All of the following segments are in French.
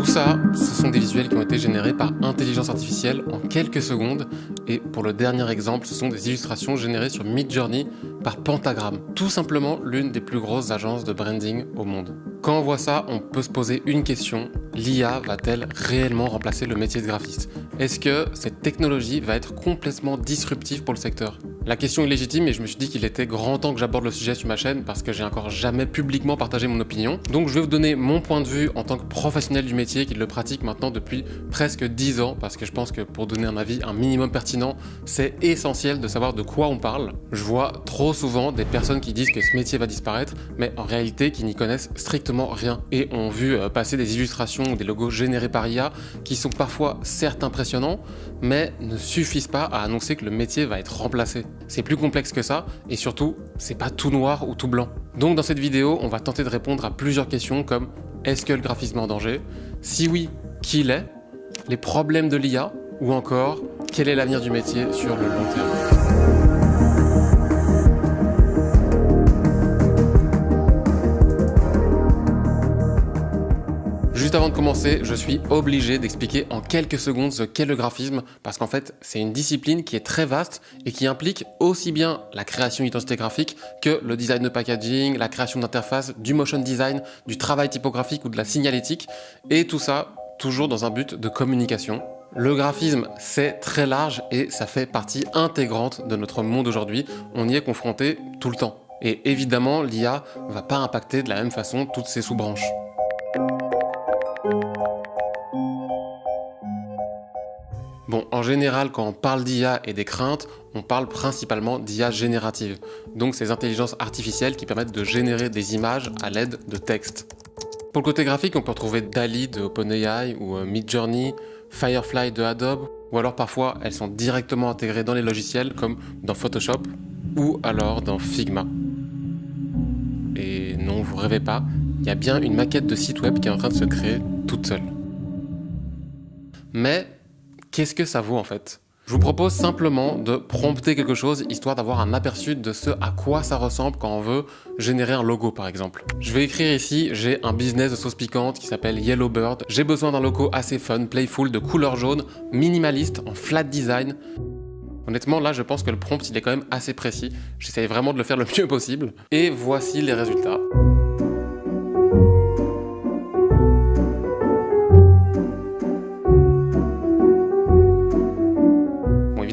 ça, ce sont des visuels qui ont été générés par intelligence artificielle en quelques secondes. Et pour le dernier exemple, ce sont des illustrations générées sur Midjourney par Pentagram. Tout simplement l'une des plus grosses agences de branding au monde. Quand on voit ça, on peut se poser une question. L'IA va-t-elle réellement remplacer le métier de graphiste? Est-ce que cette technologie va être complètement disruptive pour le secteur? La question est légitime et je me suis dit qu'il était grand temps que j'aborde le sujet sur ma chaîne parce que j'ai encore jamais publiquement partagé mon opinion. Donc je vais vous donner mon point de vue en tant que professionnel du métier qui le pratique maintenant depuis presque 10 ans parce que je pense que pour donner un avis un minimum pertinent, c'est essentiel de savoir de quoi on parle. Je vois trop souvent des personnes qui disent que ce métier va disparaître mais en réalité qui n'y connaissent strictement rien et ont vu passer des illustrations ou des logos générés par IA qui sont parfois certes impressionnants mais ne suffisent pas à annoncer que le métier va être remplacé. C'est plus complexe que ça et surtout, c'est pas tout noir ou tout blanc. Donc dans cette vidéo, on va tenter de répondre à plusieurs questions comme est-ce que le graphisme est en danger? Si oui, qui l'est? Les problèmes de l'IA? Ou encore, quel est l'avenir du métier sur le long terme? Juste avant de commencer, je suis obligé d'expliquer en quelques secondes ce qu'est le graphisme parce qu'en fait, c'est une discipline qui est très vaste et qui implique aussi bien la création d'identité graphique que le design de packaging, la création d'interfaces, du motion design, du travail typographique ou de la signalétique et tout ça toujours dans un but de communication. Le graphisme, c'est très large et ça fait partie intégrante de notre monde aujourd'hui. On y est confronté tout le temps. Et évidemment, l'IA ne va pas impacter de la même façon toutes ces sous-branches. Bon, en général, quand on parle d'IA et des craintes, on parle principalement d'IA générative. Donc ces intelligences artificielles qui permettent de générer des images à l'aide de texte. Pour le côté graphique, on peut retrouver DALL-E de OpenAI ou Midjourney, Firefly de Adobe, ou alors parfois elles sont directement intégrées dans les logiciels comme dans Photoshop ou alors dans Figma. Et non, vous rêvez pas, il y a bien une maquette de site web qui est en train de se créer toute seule. Mais qu'est-ce que ça vaut en fait? Je vous propose simplement de prompter quelque chose histoire d'avoir un aperçu de ce à quoi ça ressemble quand on veut générer un logo par exemple. Je vais écrire ici, j'ai un business de sauce piquante qui s'appelle Yellowbird. J'ai besoin d'un logo assez fun, playful, de couleur jaune, minimaliste, en flat design. Honnêtement là je pense que le prompt il est quand même assez précis. J'essaye vraiment de le faire le mieux possible. Et voici les résultats.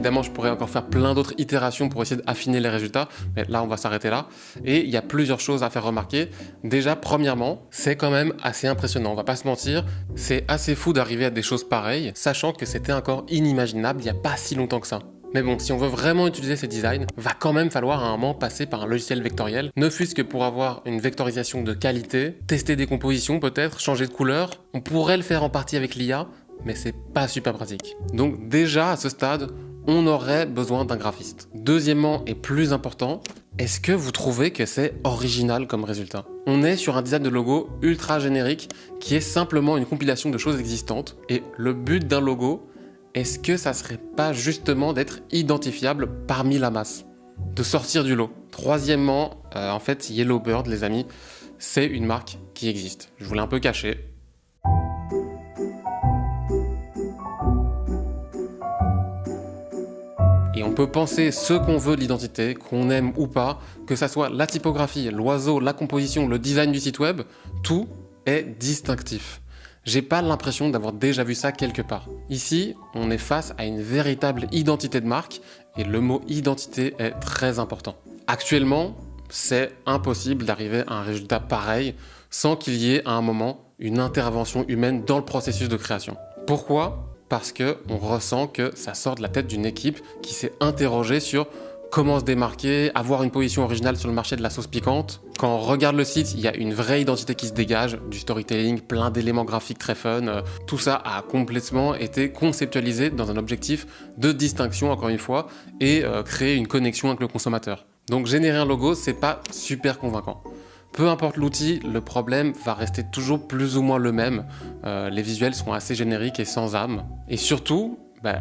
Évidemment, je pourrais encore faire plein d'autres itérations pour essayer d'affiner les résultats, mais là, on va s'arrêter là. Et il y a plusieurs choses à faire remarquer. Déjà, premièrement, c'est quand même assez impressionnant, on va pas se mentir. C'est assez fou d'arriver à des choses pareilles, sachant que c'était encore inimaginable il n'y a pas si longtemps que ça. Mais bon, si on veut vraiment utiliser ces designs, va quand même falloir à un moment passer par un logiciel vectoriel, ne fût-ce que pour avoir une vectorisation de qualité, tester des compositions peut-être, changer de couleur. On pourrait le faire en partie avec l'IA, mais c'est pas super pratique. Donc déjà, à ce stade, on aurait besoin d'un graphiste. Deuxièmement et plus important, est-ce que vous trouvez que c'est original comme résultat? On est sur un design de logo ultra générique qui est simplement une compilation de choses existantes et le but d'un logo, est-ce que ça serait pas justement d'être identifiable parmi la masse? De sortir du lot. Troisièmement, en fait, Yellowbird, les amis, c'est une marque qui existe. Je vous l'ai un peu caché. Et on peut penser ce qu'on veut de l'identité, qu'on aime ou pas, que ça soit la typographie, l'oiseau, la composition, le design du site web, tout est distinctif. J'ai pas l'impression d'avoir déjà vu ça quelque part. Ici, on est face à une véritable identité de marque et le mot identité est très important. Actuellement, c'est impossible d'arriver à un résultat pareil sans qu'il y ait à un moment une intervention humaine dans le processus de création. Pourquoi ? Parce qu'on ressent que ça sort de la tête d'une équipe qui s'est interrogée sur comment se démarquer, avoir une position originale sur le marché de la sauce piquante. Quand on regarde le site, il y a une vraie identité qui se dégage, du storytelling, plein d'éléments graphiques très fun. Tout ça a complètement été conceptualisé dans un objectif de distinction, encore une fois, et créer une connexion avec le consommateur. Donc générer un logo, c'est pas super convaincant. Peu importe l'outil, le problème va rester toujours plus ou moins le même. Les visuels sont assez génériques et sans âme. Et surtout,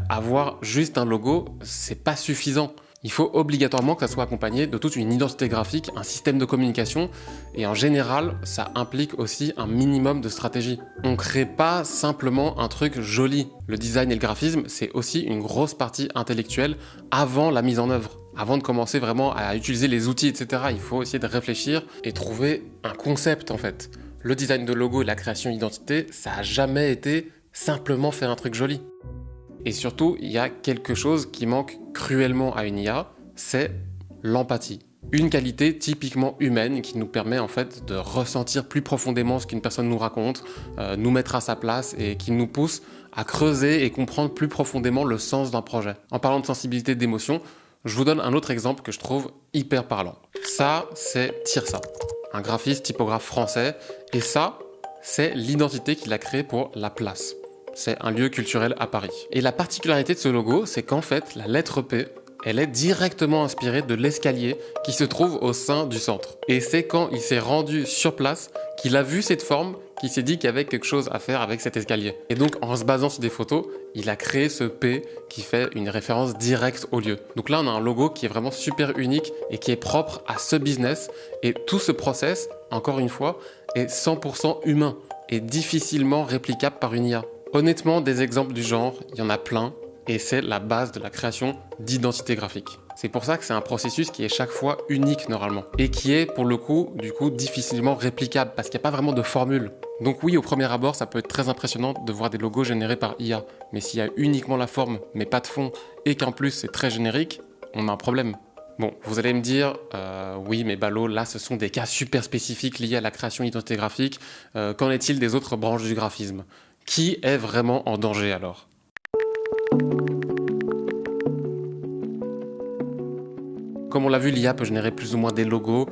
avoir juste un logo, c'est pas suffisant. il faut obligatoirement que ça soit accompagné de toute une identité graphique, un système de communication, et en général, ça implique aussi un minimum de stratégie. On ne crée pas simplement un truc joli. Le design et le graphisme, c'est aussi une grosse partie intellectuelle avant la mise en œuvre. Avant de commencer vraiment à utiliser les outils, etc., il faut essayer de réfléchir et trouver un concept en fait. Le design de logo et la création d'identité, ça n'a jamais été simplement faire un truc joli. Et surtout, il y a quelque chose qui manque cruellement à une IA, c'est l'empathie. Une qualité typiquement humaine qui nous permet en fait de ressentir plus profondément ce qu'une personne nous raconte, nous mettre à sa place et qui nous pousse à creuser et comprendre plus profondément le sens d'un projet. En parlant de sensibilité d'émotion, je vous donne un autre exemple que je trouve hyper parlant. Ça, c'est Tirsa, un graphiste typographe français, et ça, c'est l'identité qu'il a créée pour La Place. C'est un lieu culturel à Paris. Et la particularité de ce logo, c'est qu'en fait, la lettre P, elle est directement inspirée de l'escalier qui se trouve au sein du centre. Et c'est quand il s'est rendu sur place qu'il a vu cette forme, qu'il s'est dit qu'il y avait quelque chose à faire avec cet escalier. Et donc, en se basant sur des photos, il a créé ce P qui fait une référence directe au lieu. Donc là, on a un logo qui est vraiment super unique et qui est propre à ce business. Et tout ce process, encore une fois, est 100% humain et difficilement réplicable par une IA. Honnêtement, des exemples du genre, il y en a plein, et c'est la base de la création d'identité graphique. C'est pour ça que c'est un processus qui est chaque fois unique normalement, et qui est pour le coup, difficilement réplicable, parce qu'il n'y a pas vraiment de formule. Donc oui, au premier abord, ça peut être très impressionnant de voir des logos générés par IA, mais s'il y a uniquement la forme, mais pas de fond, et qu'en plus c'est très générique, on a un problème. Bon, vous allez me dire, oui, mais Balo, là, ce sont des cas super spécifiques liés à la création d'identité graphique. Qu'en est-il des autres branches du graphisme ? Qui est vraiment en danger alors ? Comme on l'a vu, l'IA peut générer plus ou moins des logos,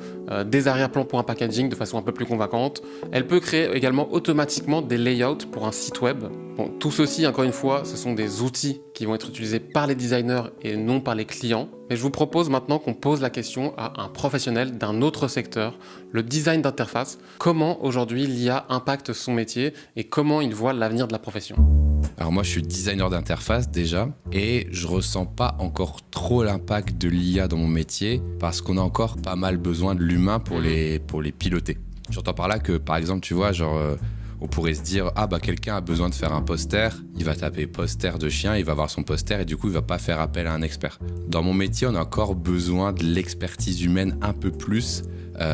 des arrière-plans pour un packaging de façon un peu plus convaincante. Elle peut créer également automatiquement des layouts pour un site web. Bon, tout ceci, encore une fois, ce sont des outils qui vont être utilisés par les designers et non par les clients. Mais je vous propose maintenant qu'on pose la question à un professionnel d'un autre secteur, le design d'interface. Comment aujourd'hui l'IA impacte son métier et comment il voit l'avenir de la profession ? Alors moi, je suis designer d'interface déjà et je ressens pas encore trop l'impact de l'IA dans mon métier parce qu'on a encore pas mal besoin de l'humain pour les piloter. J'entends par là que, par exemple, tu vois, on pourrait se dire, quelqu'un a besoin de faire un poster, il va taper poster de chien, il va voir son poster et du coup, il va pas faire appel à un expert. Dans mon métier, on a encore besoin de l'expertise humaine un peu plus,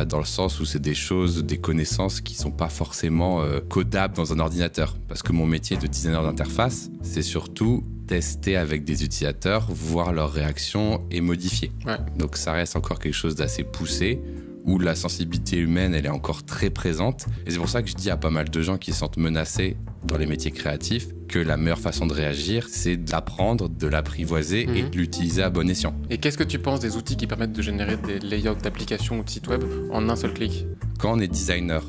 dans le sens où c'est des choses, des connaissances qui sont pas forcément codables dans un ordinateur. Parce que mon métier de designer d'interface, c'est surtout tester avec des utilisateurs, voir leurs réactions et modifier. Ouais. Donc ça reste encore quelque chose d'assez poussé, où la sensibilité humaine, elle est encore très présente. Et c'est pour ça que je dis à pas mal de gens qui se sentent menacés dans les métiers créatifs que la meilleure façon de réagir, c'est d'apprendre, de l'apprivoiser et de l'utiliser à bon escient. Et qu'est-ce que tu penses des outils qui permettent de générer des layouts d'applications ou de sites web en un seul clic ? Quand on est designer,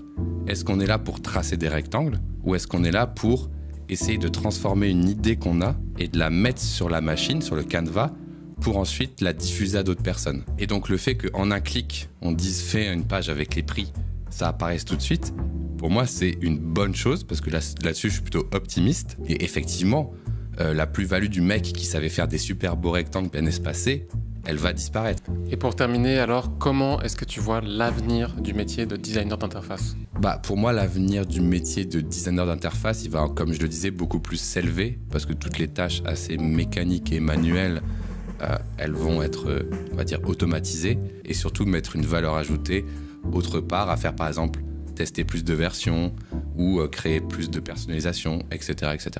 est-ce qu'on est là pour tracer des rectangles ou est-ce qu'on est là pour essayer de transformer une idée qu'on a et de la mettre sur la machine, sur le canevas, pour ensuite la diffuser à d'autres personnes. Et donc le fait qu'en un clic, on dise fais une page avec les prix, ça apparaisse tout de suite, pour moi c'est une bonne chose parce que là-dessus je suis plutôt optimiste. Et effectivement, la plus-value du mec qui savait faire des super beaux rectangles bien espacés, elle va disparaître. Et pour terminer alors, comment est-ce que tu vois l'avenir du métier de designer d'interface ? Pour moi, l'avenir du métier de designer d'interface, il va, comme je le disais, beaucoup plus s'élever parce que toutes les tâches assez mécaniques et manuelles, elles vont être, on va dire, automatisées et surtout mettre une valeur ajoutée autre part, à faire par exemple tester plus de versions ou créer plus de personnalisation, etc., etc.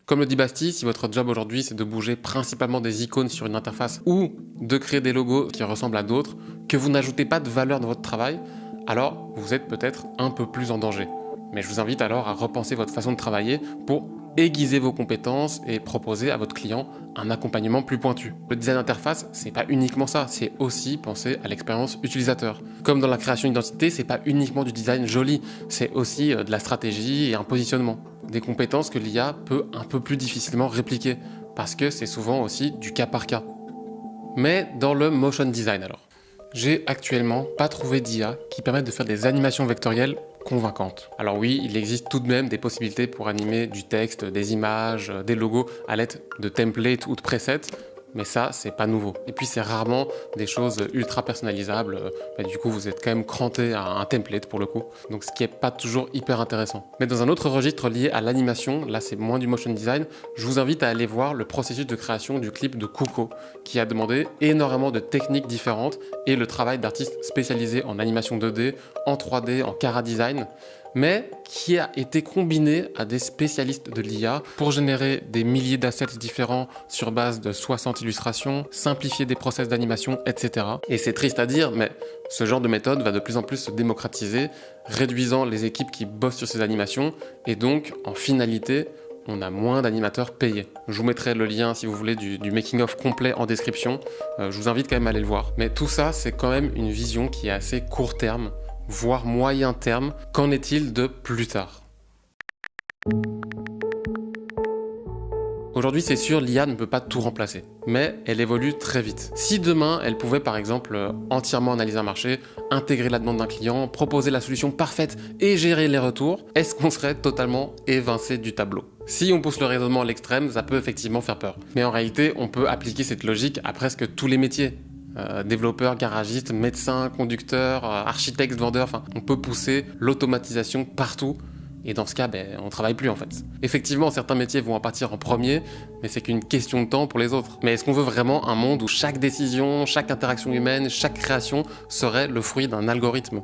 Comme le dit Basti, si votre job aujourd'hui c'est de bouger principalement des icônes sur une interface ou de créer des logos qui ressemblent à d'autres, que vous n'ajoutez pas de valeur dans votre travail, alors vous êtes peut-être un peu plus en danger. Mais je vous invite alors à repenser votre façon de travailler pour aiguiser vos compétences et proposer à votre client un accompagnement plus pointu. Le design d'interface, c'est pas uniquement ça, c'est aussi penser à l'expérience utilisateur. Comme dans la création d'identité, c'est pas uniquement du design joli, c'est aussi de la stratégie et un positionnement. Des compétences que l'IA peut un peu plus difficilement répliquer, parce que c'est souvent aussi du cas par cas. Mais dans le motion design alors, j'ai actuellement pas trouvé d'IA qui permette de faire des animations vectorielles convaincantes. Alors oui, il existe tout de même des possibilités pour animer du texte, des images, des logos à l'aide de templates ou de presets, mais ça, c'est pas nouveau. Et puis, c'est rarement des choses ultra personnalisables. Du coup, vous êtes quand même cranté à un template pour le coup. Donc, ce qui est pas toujours hyper intéressant. Mais dans un autre registre lié à l'animation, là, c'est moins du motion design, je vous invite à aller voir le processus de création du clip de Kuko, qui a demandé énormément de techniques différentes et le travail d'artistes spécialisés en animation 2D, en 3D, en chara design, mais qui a été combiné à des spécialistes de l'IA pour générer des milliers d'assets différents sur base de 60 illustrations, simplifier des process d'animation, etc. Et c'est triste à dire, mais ce genre de méthode va de plus en plus se démocratiser, réduisant les équipes qui bossent sur ces animations, et donc, en finalité, on a moins d'animateurs payés. Je vous mettrai le lien, si vous voulez, du making-of complet en description. Je vous invite quand même à aller le voir. Mais tout ça, c'est quand même une vision qui est assez court terme, voire moyen terme. Qu'en est-il de plus tard ? Aujourd'hui, c'est sûr, l'IA ne peut pas tout remplacer, mais elle évolue très vite. Si demain, elle pouvait par exemple entièrement analyser un marché, intégrer la demande d'un client, proposer la solution parfaite et gérer les retours, est-ce qu'on serait totalement évincé du tableau ? Si on pousse le raisonnement à l'extrême, ça peut effectivement faire peur. Mais en réalité, on peut appliquer cette logique à presque tous les métiers. Développeurs, garagistes, médecins, conducteurs, architectes, vendeurs, enfin, on peut pousser l'automatisation partout. Et dans ce cas, on ne travaille plus en fait. Effectivement, certains métiers vont en partir en premier, mais c'est qu'une question de temps pour les autres. Mais est-ce qu'on veut vraiment un monde où chaque décision, chaque interaction humaine, chaque création serait le fruit d'un algorithme ?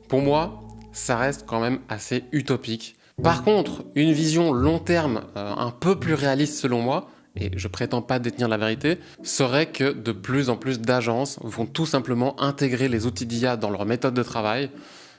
Pour moi, ça reste quand même assez utopique. Par contre, une vision long terme, un peu plus réaliste selon moi, et je prétends pas détenir la vérité, serait que de plus en plus d'agences vont tout simplement intégrer les outils d'IA dans leur méthode de travail.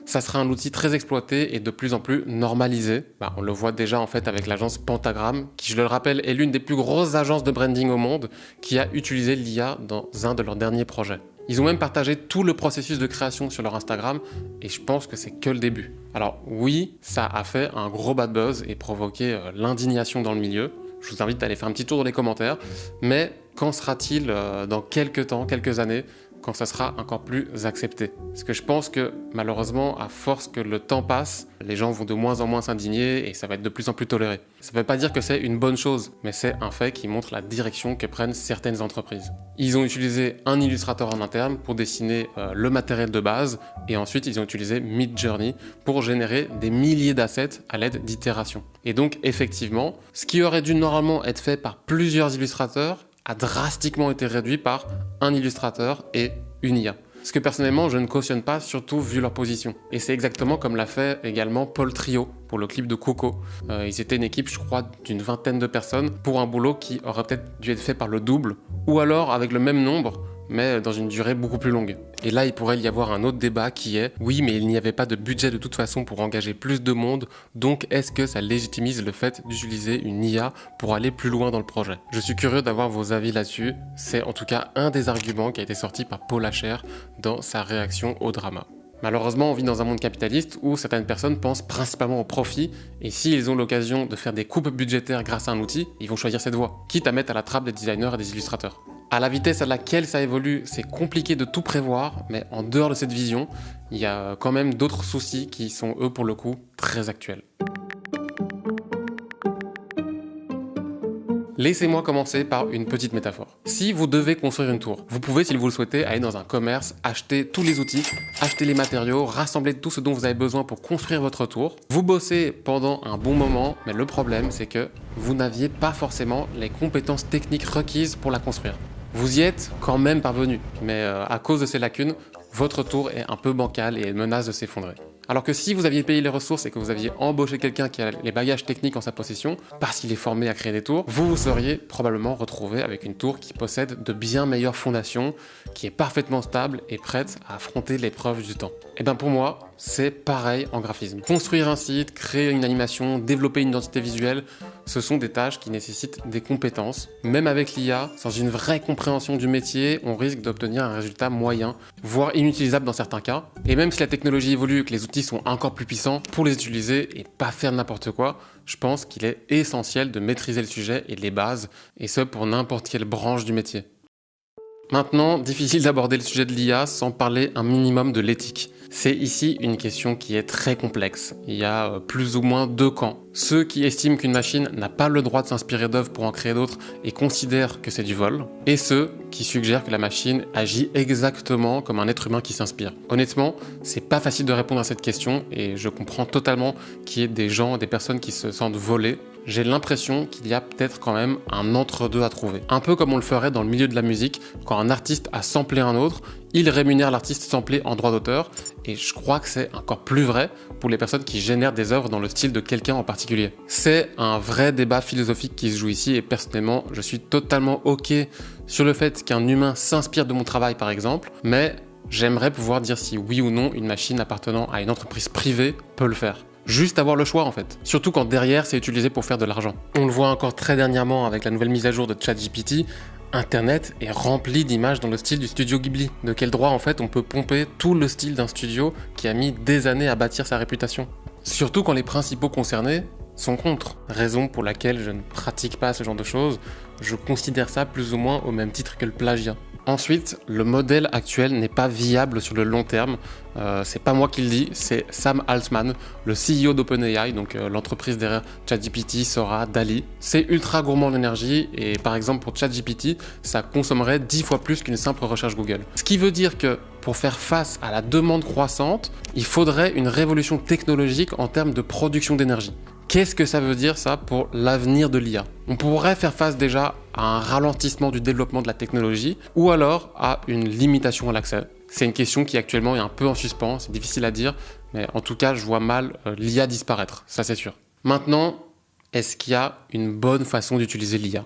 Ça sera un outil très exploité et de plus en plus normalisé. On le voit déjà en fait avec l'agence Pentagram, qui je le rappelle est l'une des plus grosses agences de branding au monde, qui a utilisé l'IA dans un de leurs derniers projets. Ils ont même partagé tout le processus de création sur leur Instagram et je pense que c'est que le début. Alors oui, ça a fait un gros bad buzz et provoqué l'indignation dans le milieu. Je vous invite à aller faire un petit tour dans les commentaires. Mais qu'en sera-t-il dans quelques temps, quelques années, quand ça sera encore plus accepté ? Parce que je pense que malheureusement, à force que le temps passe, les gens vont de moins en moins s'indigner et ça va être de plus en plus toléré. Ça ne veut pas dire que c'est une bonne chose, mais c'est un fait qui montre la direction que prennent certaines entreprises. Ils ont utilisé un illustrateur en interne pour dessiner le matériel de base et ensuite ils ont utilisé Midjourney pour générer des milliers d'assets à l'aide d'itérations. Et donc effectivement, ce qui aurait dû normalement être fait par plusieurs illustrateurs a drastiquement été réduit par un illustrateur et une IA. Ce que personnellement je ne cautionne pas, surtout vu leur position. Et c'est exactement comme l'a fait également Paul Trio pour le clip de Kuko. Ils étaient une équipe, je crois, d'une vingtaine de personnes pour un boulot qui aurait peut-être dû être fait par le double, ou alors avec le même nombre, mais dans une durée beaucoup plus longue. Et là, il pourrait y avoir un autre débat qui est « Oui, mais il n'y avait pas de budget de toute façon pour engager plus de monde, donc est-ce que ça légitimise le fait d'utiliser une IA pour aller plus loin dans le projet ?» Je suis curieux d'avoir vos avis là-dessus. C'est en tout cas un des arguments qui a été sorti par Paul Hacher dans sa réaction au drama. Malheureusement, on vit dans un monde capitaliste où certaines personnes pensent principalement au profit et s'ils ont l'occasion de faire des coupes budgétaires grâce à un outil, ils vont choisir cette voie, quitte à mettre à la trappe des designers et des illustrateurs. À la vitesse à laquelle ça évolue, c'est compliqué de tout prévoir, mais en dehors de cette vision, il y a quand même d'autres soucis qui sont, eux, pour le coup, très actuels. Laissez-moi commencer par une petite métaphore. Si vous devez construire une tour, vous pouvez, si vous le souhaitez, aller dans un commerce, acheter tous les outils, acheter les matériaux, rassembler tout ce dont vous avez besoin pour construire votre tour. Vous bossez pendant un bon moment, mais le problème, c'est que vous n'aviez pas forcément les compétences techniques requises pour la construire. Vous y êtes quand même parvenu, mais à cause de ces lacunes, votre tour est un peu bancale et elle menace de s'effondrer. Alors que si vous aviez payé les ressources et que vous aviez embauché quelqu'un qui a les bagages techniques en sa possession, parce qu'il est formé à créer des tours, vous vous seriez probablement retrouvé avec une tour qui possède de bien meilleures fondations, qui est parfaitement stable et prête à affronter l'épreuve du temps. Et bien pour moi, c'est pareil en graphisme. Construire un site, créer une animation, développer une identité visuelle, ce sont des tâches qui nécessitent des compétences. Même avec l'IA, sans une vraie compréhension du métier, on risque d'obtenir un résultat moyen, voire inutilisable dans certains cas. Et même si la technologie évolue et que les outils sont encore plus puissants, pour les utiliser et pas faire n'importe quoi, je pense qu'il est essentiel de maîtriser le sujet et les bases, et ce pour n'importe quelle branche du métier. Maintenant, difficile d'aborder le sujet de l'IA sans parler un minimum de l'éthique. C'est ici une question qui est très complexe. Il y a plus ou moins deux camps. Ceux qui estiment qu'une machine n'a pas le droit de s'inspirer d'œuvres pour en créer d'autres et considèrent que c'est du vol, et ceux qui suggèrent que la machine agit exactement comme un être humain qui s'inspire. Honnêtement, c'est pas facile de répondre à cette question et je comprends totalement qu'il y ait des gens, des personnes qui se sentent volées. J'ai l'impression qu'il y a peut-être quand même un entre-deux à trouver. Un peu comme on le ferait dans le milieu de la musique, quand un artiste a samplé un autre, il rémunère l'artiste samplé en droit d'auteur, et je crois que c'est encore plus vrai pour les personnes qui génèrent des œuvres dans le style de quelqu'un en particulier. C'est un vrai débat philosophique qui se joue ici, et personnellement, je suis totalement ok sur le fait qu'un humain s'inspire de mon travail par exemple, mais j'aimerais pouvoir dire si oui ou non une machine appartenant à une entreprise privée peut le faire. Juste avoir le choix en fait. Surtout quand derrière c'est utilisé pour faire de l'argent. On le voit encore très dernièrement avec la nouvelle mise à jour de ChatGPT, Internet est rempli d'images dans le style du studio Ghibli. De quel droit en fait on peut pomper tout le style d'un studio qui a mis des années à bâtir sa réputation. Surtout quand les principaux concernés sont contre. Raison pour laquelle je ne pratique pas ce genre de choses, je considère ça plus ou moins au même titre que le plagiat. Ensuite, le modèle actuel n'est pas viable sur le long terme. C'est pas moi qui le dis, c'est Sam Altman, le CEO d'OpenAI, donc l'entreprise derrière ChatGPT, Sora, DALL-E. C'est ultra gourmand en énergie et par exemple pour ChatGPT, ça consommerait 10 fois plus qu'une simple recherche Google. Ce qui veut dire que pour faire face à la demande croissante, il faudrait une révolution technologique en termes de production d'énergie. Qu'est-ce que ça veut dire ça pour l'avenir de l'IA? On pourrait faire face déjà à un ralentissement du développement de la technologie ou alors à une limitation à l'accès. C'est une question qui actuellement est un peu en suspens, c'est difficile à dire, mais en tout cas je vois mal l'IA disparaître, ça c'est sûr. Maintenant, est-ce qu'il y a une bonne façon d'utiliser l'IA?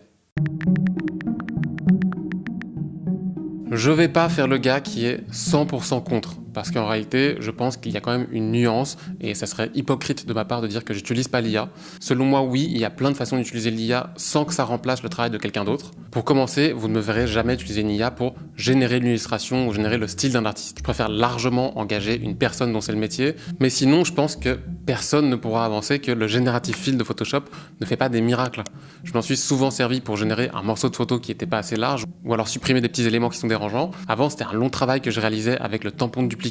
Je vais pas faire le gars qui est 100% contre, parce qu'en réalité, je pense qu'il y a quand même une nuance, et ça serait hypocrite de ma part de dire que j'utilise pas l'IA. Selon moi, oui, il y a plein de façons d'utiliser l'IA sans que ça remplace le travail de quelqu'un d'autre. Pour commencer, vous ne me verrez jamais utiliser une IA pour générer une illustration ou générer le style d'un artiste. Je préfère largement engager une personne dont c'est le métier, mais sinon, je pense que personne ne pourra avancer que le générative fill de Photoshop ne fait pas des miracles. Je m'en suis souvent servi pour générer un morceau de photo qui n'était pas assez large, ou alors supprimer des petits éléments qui sont dérangeants. Avant, c'était un long travail que je réalisais avec le tampon de duplication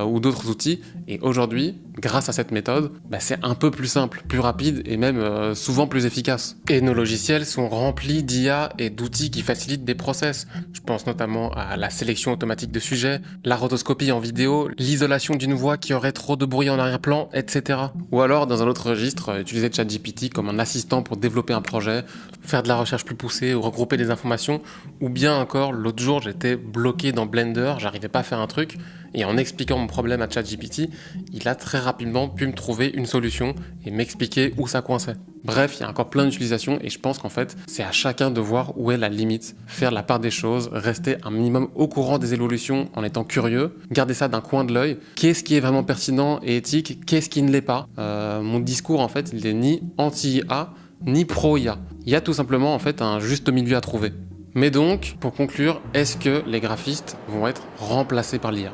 ou d'autres outils, et aujourd'hui, grâce à cette méthode, c'est un peu plus simple, plus rapide et même souvent plus efficace. Et nos logiciels sont remplis d'IA et d'outils qui facilitent des process. Je pense notamment à la sélection automatique de sujets, la rotoscopie en vidéo, l'isolation d'une voix qui aurait trop de bruit en arrière-plan, etc. Ou alors, dans un autre registre, utiliser ChatGPT comme un assistant pour développer un projet, faire de la recherche plus poussée ou regrouper des informations, ou bien encore, l'autre jour, j'étais bloqué dans Blender, j'arrivais pas à faire un truc, et en expliquant mon problème à ChatGPT, il a très rapidement pu me trouver une solution et m'expliquer où ça coinçait. Bref, il y a encore plein d'utilisations et je pense qu'en fait, c'est à chacun de voir où est la limite, faire la part des choses, rester un minimum au courant des évolutions en étant curieux, garder ça d'un coin de l'œil. Qu'est-ce qui est vraiment pertinent et éthique, qu'est-ce qui ne l'est pas? Mon discours, en fait, il n'est ni anti-IA, ni pro-IA. Il y a tout simplement, en fait, un juste milieu à trouver. Mais donc, pour conclure, est-ce que les graphistes vont être remplacés par l'IA?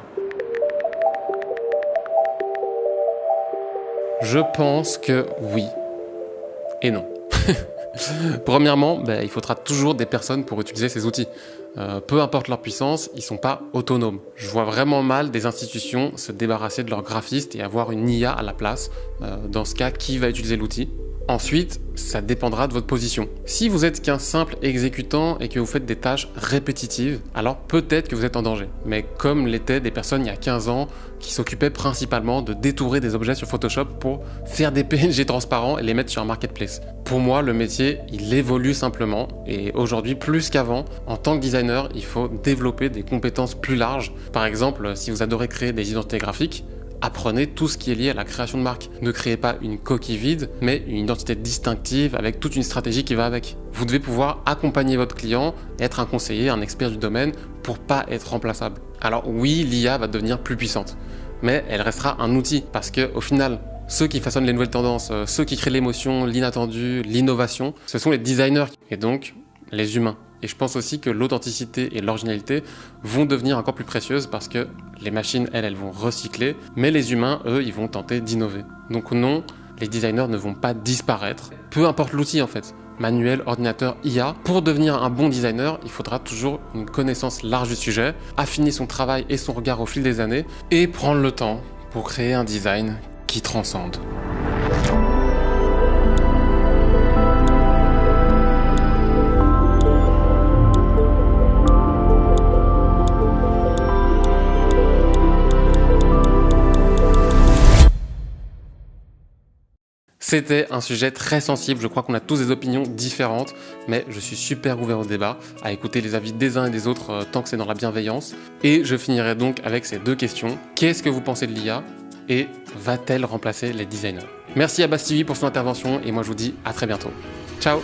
Je pense que oui et non. Premièrement, il faudra toujours des personnes pour utiliser ces outils. Peu importe leur puissance, ils ne sont pas autonomes. Je vois vraiment mal des institutions se débarrasser de leurs graphistes et avoir une IA à la place. Dans ce cas, qui va utiliser l'outil ? Ensuite, ça dépendra de votre position. Si vous êtes qu'un simple exécutant et que vous faites des tâches répétitives, alors peut-être que vous êtes en danger. Mais comme l'étaient des personnes il y a 15 ans qui s'occupaient principalement de détourer des objets sur Photoshop pour faire des PNG transparents et les mettre sur un marketplace. Pour moi, le métier, il évolue simplement et aujourd'hui, plus qu'avant, en tant que designer, il faut développer des compétences plus larges. Par exemple, si vous adorez créer des identités graphiques, apprenez tout ce qui est lié à la création de marque. Ne créez pas une coquille vide, mais une identité distinctive avec toute une stratégie qui va avec. Vous devez pouvoir accompagner votre client, être un conseiller, un expert du domaine pour pas être remplaçable. Alors oui, l'IA va devenir plus puissante, mais elle restera un outil parce que au final, ceux qui façonnent les nouvelles tendances, ceux qui créent l'émotion, l'inattendu, l'innovation, ce sont les designers et donc les humains. Et je pense aussi que l'authenticité et l'originalité vont devenir encore plus précieuses parce que les machines, elles vont recycler, mais les humains, eux, ils vont tenter d'innover. Donc non, les designers ne vont pas disparaître, peu importe l'outil en fait. manuel, ordinateur, IA. Pour devenir un bon designer, il faudra toujours une connaissance large du sujet, affiner son travail et son regard au fil des années, et prendre le temps pour créer un design qui transcende. C'était un sujet très sensible, je crois qu'on a tous des opinions différentes, mais je suis super ouvert au débat, à écouter les avis des uns et des autres tant que c'est dans la bienveillance. Et je finirai donc avec ces deux questions. Qu'est-ce que vous pensez de l'IA et va-t-elle remplacer les designers? Merci à Bastivi pour son intervention et moi je vous dis à très bientôt. Ciao!